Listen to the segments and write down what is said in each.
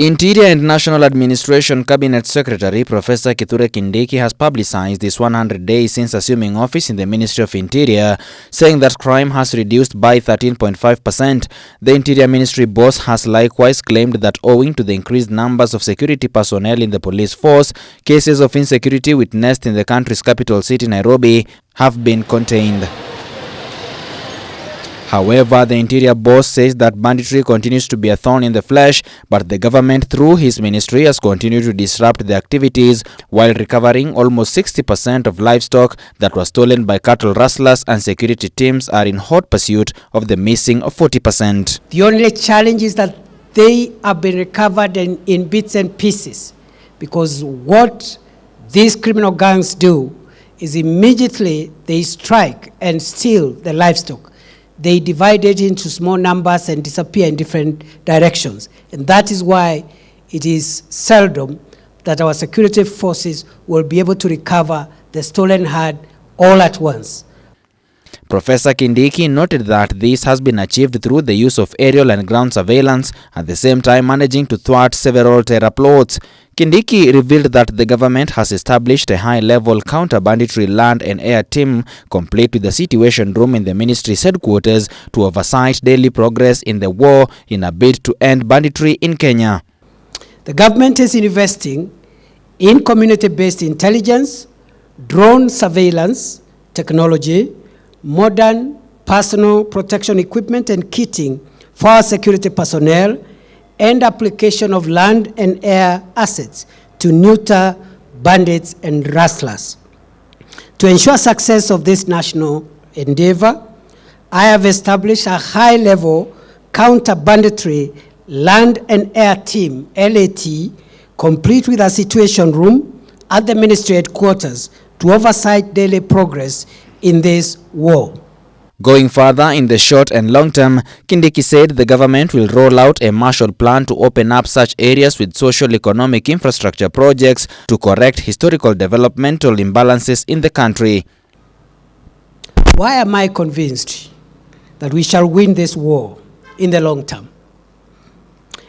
Interior and National Administration Cabinet Secretary Professor Kithure Kindiki has publicized this 100 days since assuming office in the Ministry of Interior, saying that crime has reduced by 13.5%. The Interior Ministry boss has likewise claimed that owing to the increased numbers of security personnel in the police force, cases of insecurity witnessed in the country's capital city, Nairobi, have been contained. However, the Interior boss says that banditry continues to be a thorn in the flesh, but the government through his ministry has continued to disrupt the activities while recovering almost 60% of livestock that was stolen by cattle rustlers, and security teams are in hot pursuit of the missing of 40%. The only challenge is that they have been recovered in bits and pieces, because what these criminal gangs do is immediately they strike and steal the livestock. They divide it into small numbers and disappear in different directions. And that is why it is seldom that our security forces will be able to recover the stolen herd all at once. Professor Kindiki noted that this has been achieved through the use of aerial and ground surveillance, at the same time managing to thwart several terror plots. Kindiki revealed that the government has established a high-level counter-banditry land and air team, complete with the situation room in the ministry's headquarters, to oversight daily progress in the war in a bid to end banditry in Kenya. The government is investing in community-based intelligence, drone surveillance technology, modern personal protection equipment and kitting for our security personnel, and application of land and air assets to neuter bandits and rustlers. To ensure success of this national endeavor, I have established a high-level counter-banditry land and air team, LAT, complete with a situation room at the ministry headquarters to oversight daily progress in this war. Going further in the short and long term, Kindiki said the government will roll out a Marshall Plan to open up such areas with social-economic infrastructure projects to correct historical developmental imbalances in the country. Why am I convinced that we shall win this war in the long term?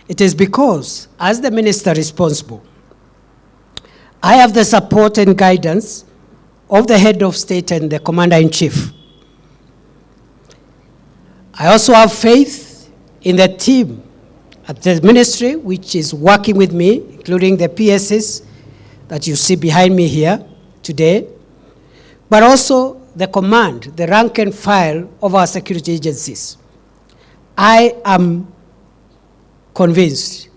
It is because, as the minister responsible, I have the support and guidance of the head of state and the commander-in-chief. I also have faith in the team at the ministry which is working with me, including the PSs that you see behind me here today, but also the command, the rank and file of our security agencies. I am convinced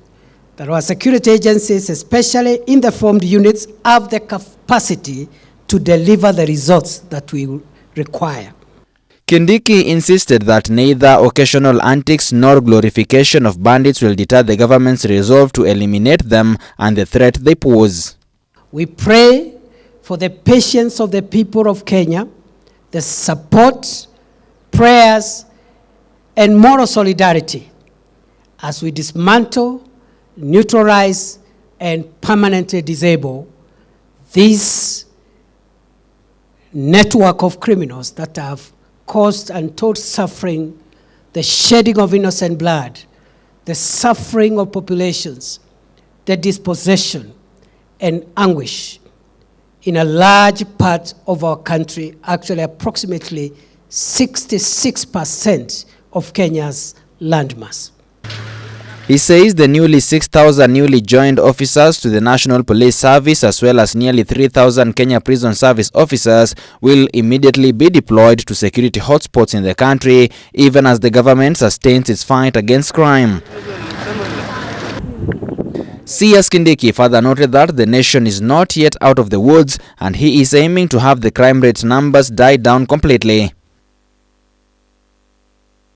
that our security agencies, especially in the formed units, have the capacity to deliver the results that we require. Kindiki insisted that neither occasional antics nor glorification of bandits will deter the government's resolve to eliminate them and the threat they pose. We pray for the patience of the people of Kenya, the support, prayers, and moral solidarity as we dismantle, neutralize, and permanently disable this network of criminals that have caused untold suffering, the shedding of innocent blood, the suffering of populations, the dispossession and anguish in a large part of our country, actually approximately 66% of Kenya's landmass. He says the nearly 6,000 newly joined officers to the National Police Service, as well as nearly 3,000 Kenya Prison Service officers, will immediately be deployed to security hotspots in the country, even as the government sustains its fight against crime. CS Kindiki further noted that the nation is not yet out of the woods, and he is aiming to have the crime rate numbers die down completely.